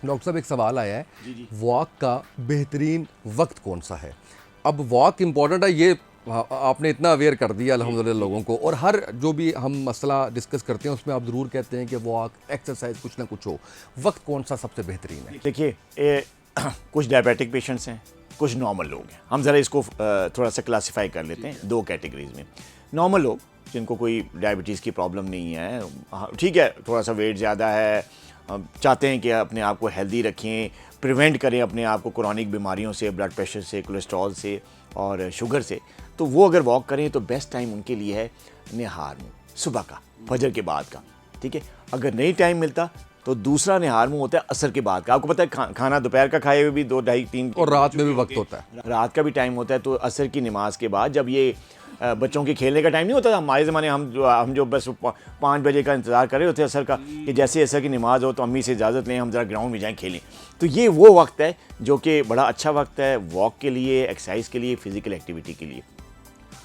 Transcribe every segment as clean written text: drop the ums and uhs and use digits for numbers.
Doctor साहब एक सवाल आया है, वॉक का बेहतरीन वक्त कौन सा है? अब वॉक इम्पॉर्टेंट है, ये आपने इतना अवेयर कर दिया अल्हम्दुलिल्लाह लोगों को, और हर जो भी हम मसला डिस्कस करते हैं उसमें आप ज़रूर कहते हैं कि वॉक एक्सरसाइज कुछ ना कुछ हो। वक्त कौन सा सबसे बेहतरीन है? देखिए कुछ डायबिटिक पेशेंट्स हैं, कुछ नॉर्मल लोग हैं। हम ज़रा इसको थोड़ा सा क्लासिफाई कर लेते हैं दो कैटेगरीज में। नॉर्मल लोग जिनको कोई डायबिटीज़ की प्रॉब्लम नहीं है, ठीक है, थोड़ा सा वेट ज़्यादा है, चाहते हैं कि अपने आप को हेल्दी रखें, प्रिवेंट करें अपने आप को क्रॉनिक बीमारियों से, ब्लड प्रेशर से, कोलेस्ट्रॉल से और शुगर से, तो वो अगर वॉक करें तो बेस्ट टाइम उनके लिए है निहार मुँह, सुबह का, फजर के बाद का। ठीक है, अगर नहीं टाइम मिलता तो दूसरा निहार मुँह होता है असर के बाद का। आपको पता है खाना दोपहर का खाए हुए भी 2, ढाई, 3 और रात में भी वक्त होता है, रात का भी टाइम होता है। तो असर की नमाज के बाद, जब ये बच्चों के खेलने का टाइम नहीं होता था हमारे ज़माने, हम जो बस 5 बजे का इंतज़ार कर रहे होते असर का, कि जैसे असर की नमाज़ हो तो अम्मी से इजाज़त लें, हम ज़रा ग्राउंड में जाएँ खेलें। तो ये वो वक्त है जो कि बड़ा अच्छा वक्त है वॉक के लिए, एक्सरसाइज के लिए, फ़िज़िकल एक्टिविटी के लिए।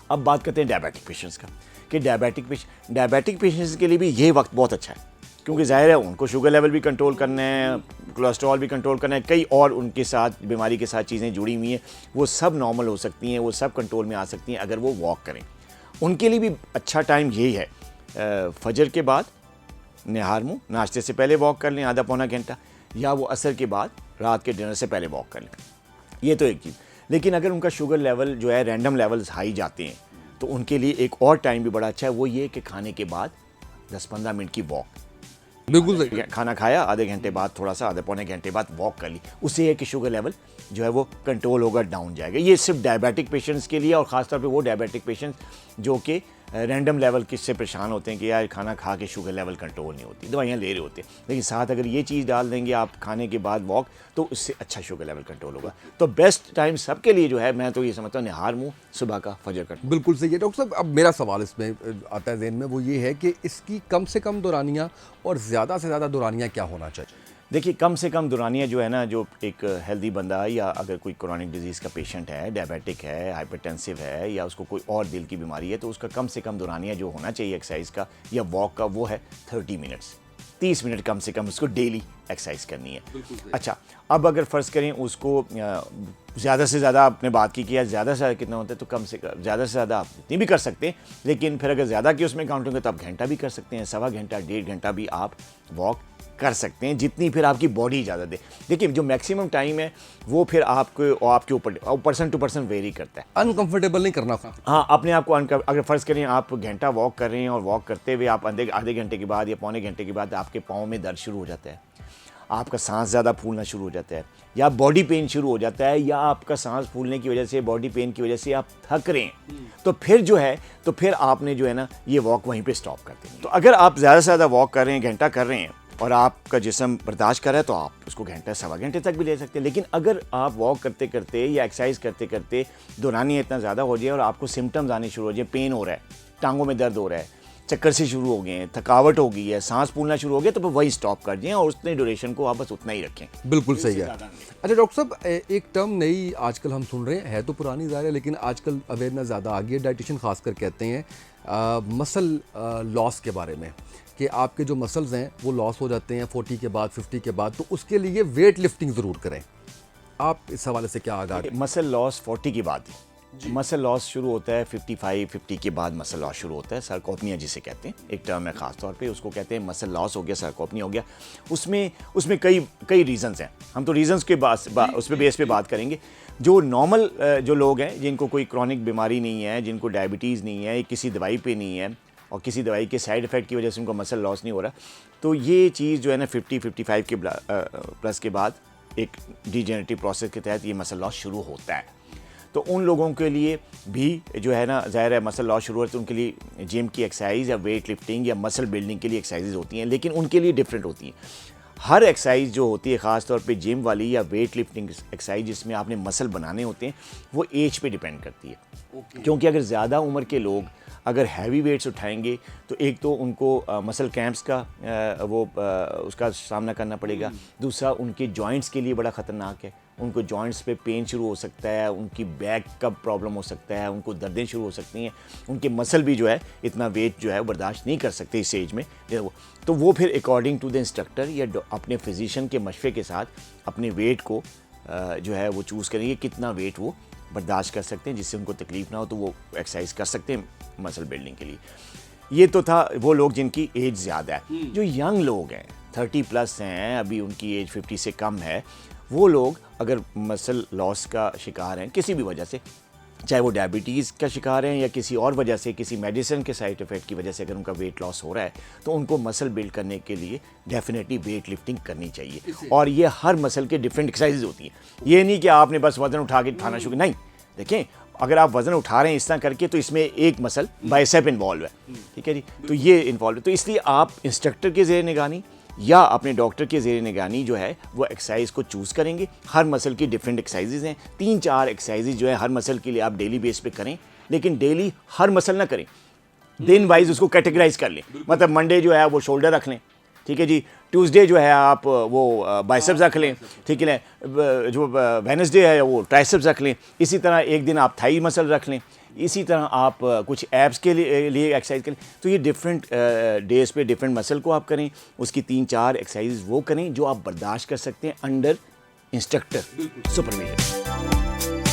अब बात करते हैं डायबिटिक पेशेंट्स का, कि डायबिटिक पेशेंट्स के लिए भी ये वक्त बहुत अच्छा है, क्योंकि ज़ाहिर है उनको शुगर लेवल भी कंट्रोल करना है, कोलेस्ट्रॉल भी कंट्रोल करना है, कई और उनके साथ बीमारी के साथ चीज़ें जुड़ी हुई हैं, वो सब नॉर्मल हो सकती हैं, वो सब कंट्रोल में आ सकती हैं अगर वो वॉक करें। उनके लिए भी अच्छा टाइम यही है, फजर के बाद निहार मुँह, नाश्ते से पहले वॉक कर लें आधा पौना घंटा, या वो असर के बाद रात के डिनर से पहले वॉक कर लें। ये तो एक चीज़। लेकिन अगर उनका शुगर लेवल जो है रैंडम लेवल्स हाई जाते हैं तो उनके लिए एक और टाइम भी बड़ा अच्छा है, वो ये कि खाने के बाद 10-15 मिनट की वॉक। बिल्कुल सही। खाना खाया, आधे घंटे बाद थोड़ा सा, आधे पौने घंटे बाद वॉक कर ली, उससे है कि शुगर लेवल जो है वो कंट्रोल होगा, डाउन जाएगा। ये सिर्फ डायबिटिक पेशेंट्स के लिए, और ख़ासतौर पे वो डायबिटिक पेशेंट्स जो कि रैंडम लेवल किससे परेशान होते हैं कि यार खाना खा के शुगर लेवल कंट्रोल नहीं होती, दवाइयाँ ले रहे होते हैं, लेकिन साथ अगर ये चीज़ डाल देंगे आप खाने के बाद वॉक, तो उससे अच्छा शुगर लेवल कंट्रोल होगा। तो बेस्ट टाइम सबके लिए जो है, मैं तो ये समझता हूँ निहार मुँह, सुबह का, फजर का। बिल्कुल सही है डॉक्टर साहब। अब मेरा सवाल इसमें आता है ज़हन में, वो ये है कि इसकी कम से कम दौरानियाँ और ज़्यादा से ज़्यादा दौरानियाँ क्या होना चाहिए? देखिए, कम से कम दौरानियाँ जो है ना, जो एक हेल्दी बंदा या अगर कोई क्रॉनिक डिजीज़ का पेशेंट है, डायबिटिक है, हाइपरटेंसिव है, या उसको कोई और दिल की बीमारी है, तो उसका कम से कम दौरानियाँ जो होना चाहिए एक्सरसाइज का या वॉक का, वो है 30 मिनट्स, 30 मिनट कम से कम उसको डेली एक्सरसाइज करनी है। अच्छा, अब अगर फ़र्ज़ करें उसको ज़्यादा से ज़्यादा, आपने बात की कि यार ज़्यादा से ज़्यादा कितना होता है, तो कम से कम ज़्यादा से ज़्यादा आप इतनी भी कर सकते हैं, लेकिन फिर अगर ज़्यादा की उसमें काउंट होंगे तो आप घंटा भी कर सकते हैं, सवा घंटा, 1.5 घंटा भी आप वॉक कर सकते हैं, जितनी फिर आपकी बॉडी इजाज़त दे। देखिए, जो मैक्सिमम टाइम है वो फिर आपके ऊपर पर्सन टू पर्सन वेरी करता है। अनकंफर्टेबल नहीं करना। हाँ, अपने आप को अगर फ़र्ज़ करें आप घंटा वॉक कर रहे हैं और वॉक करते हुए आप आधे घंटे के बाद या पौने घंटे के बाद आपके पाँव में दर्द शुरू हो जाता है, आपका सांस ज़्यादा फूलना शुरू हो जाता है, या बॉडी पेन शुरू हो जाता है, या आपका सांस फूलने की वजह से, बॉडी पेन की वजह से आप थक रहे हैं, तो फिर जो है, तो फिर आपने जो है ना ये वॉक वहीं पे स्टॉप कर दें। तो अगर आप ज़्यादा से ज़्यादा वॉक कर रहे हैं, घंटा कर रहे हैं, और आपका जिस्म बर्दाश्त कर रहा है, तो आप उसको घंटा, सवा घंटे तक भी ले सकते हैं। लेकिन अगर आप वॉक करते करते या एक्सरसाइज करते करते दौरानियाँ इतना ज़्यादा हो जाए और आपको सिम्टम्स आने शुरू हो जाए, पेन हो रहा है, टांगों में दर्द हो रहा है, चक्कर से शुरू हो गए हैं, थकावट हो गई है, सांस फूलना शुरू हो गया, तो वही स्टॉप कर दें और उतनी ड्यूरेशन को आप बस उतना ही रखें। बिल्कुल सही है। अच्छा डॉक्टर साहब, एक टर्म नई आजकल हम सुन रहे हैं, तो पुरानी ज़ाहिर है, लेकिन आजकल अवेयरनेस ज़्यादा आ गई है, डाइटिशियन खासकर कहते हैं मसल लॉस के बारे में, कि आपके जो मसल्स हैं वो लॉस हो जाते हैं 40 के बाद, 50 के बाद, तो उसके लिए वेट लिफ्टिंग ज़रूर करें। आप इस हवाले से क्या आगाह? मसल लॉस 40 के बाद, मसल लॉस शुरू होता है 55-50 के बाद, मसल लॉस शुरू होता है, सार्कोपनिया जिसे कहते हैं, एक टर्म है ख़ास तौर पे, उसको कहते हैं मसल लॉस हो गया, सार्कोपनिया हो गया। उसमें कई रीज़न्स हैं, हम तो रीज़न्स के उस पर बेस पे बात करेंगे। जो नॉर्मल जो लोग हैं, जिनको कोई क्रॉनिक बीमारी नहीं है, जिनको डायबिटीज़ नहीं है, किसी दवाई पे नहीं है, और किसी दवाई के साइड इफ़ेक्ट की वजह से उनको मसल लॉस नहीं हो रहा, तो ये चीज़ जो है ना 50-55 के प्लस के बाद एक डिजेनरेटिव प्रोसेस के तहत ये मसल लॉस शुरू होता है। तो उन लोगों के लिए भी जो है ना, ज़ाहिर है मसल लॉस शुरू होता है, तो उनके लिए जिम की एक्सरसाइज या वेट लिफ्टिंग या मसल बिल्डिंग के लिए एक्सरसाइज होती हैं, लेकिन उनके लिए डिफरेंट होती हैं। हर एक्सरसाइज जो होती है, ख़ास तौर पे जिम वाली या वेट लिफ्टिंग एक्सरसाइज जिसमें आपने मसल बनाने होते हैं, वो एज पे डिपेंड करती है। क्योंकि अगर ज़्यादा उम्र के लोग अगर हैवी वेट्स उठाएंगे तो एक तो उनको मसल क्रैम्प्स का उसका सामना करना पड़ेगा, दूसरा उनके जॉइंट्स के लिए बड़ा ख़तरनाक है, उनको जॉइंट्स पे पेन शुरू हो सकता है, उनकी बैक का प्रॉब्लम हो सकता है, उनको दर्दें शुरू हो सकती हैं, उनके मसल भी जो है इतना वेट जो है बर्दाश्त नहीं कर सकते इस एज में। तो वो फिर अकॉर्डिंग टू द इंस्ट्रक्टर या अपने फिजिशियन के मशवरे के साथ अपने वेट को जो है वो चूज़ करेंगे कितना वेट वो बर्दाश्त कर सकते हैं, जिससे उनको तकलीफ ना हो, तो वो एक्सरसाइज कर सकते हैं मसल बिल्डिंग के लिए। ये तो था वो लोग जिनकी एज ज़्यादा है। जो यंग लोग हैं 30+ हैं, अभी उनकी एज 50 से कम है, वो लोग अगर मसल लॉस का शिकार हैं किसी भी वजह से, चाहे वो डायबिटीज़ का शिकार हैं या किसी और वजह से, किसी मेडिसिन के साइड इफ़ेक्ट की वजह से अगर उनका वेट लॉस हो रहा है, तो उनको मसल बिल्ड करने के लिए डेफिनेटली वेट लिफ्टिंग करनी चाहिए। और ये हर मसल के डिफरेंट एक्सरसाइज होती हैं। ये नहीं कि आपने बस वज़न उठा के खाना शुरू, नहीं, देखें अगर आप वज़न उठा रहे हैं इस तरह करके तो इसमें एक मसल बाइसेप इन्वॉल्व है, ठीक है जी, तो ये इन्वॉल्व है। तो इसलिए आप इंस्ट्रक्टर के ज़ेर निगरानी या अपने डॉक्टर के ज़ेर निगरानी जो है वो एक्सरसाइज को चूज़ करेंगे। हर मसल की डिफरेंट एक्सरसाइजेज हैं, 3-4 एक्सरसाइजेज जो है हर मसल के लिए आप डेली बेस पे करें, लेकिन डेली हर मसल ना करें, दिन वाइज उसको कैटेगराइज कर लें। मतलब मंडे जो है वो शोल्डर रख लें, ठीक है जी, ट्यूसडे जो है आप वो बाइसेप्स रख लें, ठीक है, जो वेडनेसडे है वो ट्राइसेप्स रख लें, इसी तरह एक दिन आप थाई मसल रख लें, इसी तरह आप कुछ एब्स के लिए एक्सरसाइज करें। तो ये डिफरेंट डेज पे डिफरेंट मसल को आप करें, उसकी 3-4 एक्सरसाइज वो करें जो आप बर्दाश्त कर सकते हैं अंडर इंस्ट्रक्टर सुपरविजन।